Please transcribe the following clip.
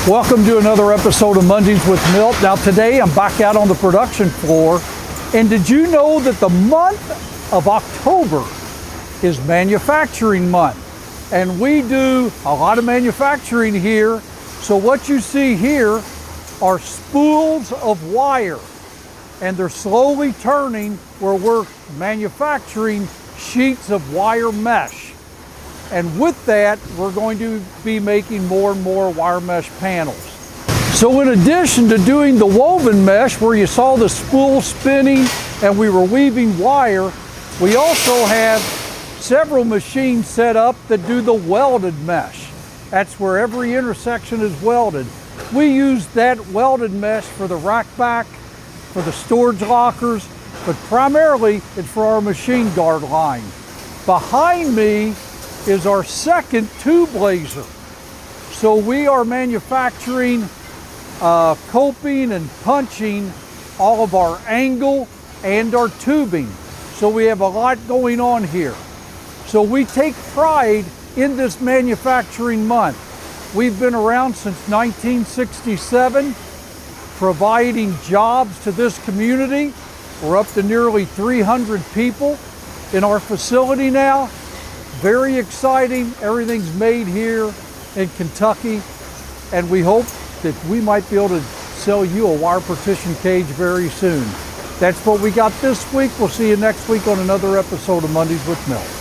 Welcome to another episode of Mondays with Milt. Now today I'm back out on the production floor, and did you know that the month of October is manufacturing month? And we do a lot of manufacturing here. So what you see here are spools of wire, and they're slowly turning where we're manufacturing sheets of wire mesh. And with that, we're going to be making more and more wire mesh panels. So in addition to doing the woven mesh, where you saw the spool spinning and we were weaving wire, we also have several machines set up that do the welded mesh. That's where every intersection is welded. We use that welded mesh for the rack back, for the storage lockers, but primarily it's for our machine guard line. Behind me is our second tube laser. So we are manufacturing, coping and punching all of our angle and our tubing. So we have a lot going on here. So we take pride in this manufacturing month. We've been around since 1967, providing jobs to this community. We're up to nearly 300 people in our facility now. Very exciting. Everything's made here in Kentucky, and we hope that we might be able to sell you a wire partition cage very soon. That's what we got this week. We'll see you next week on another episode of Mondays with Milt.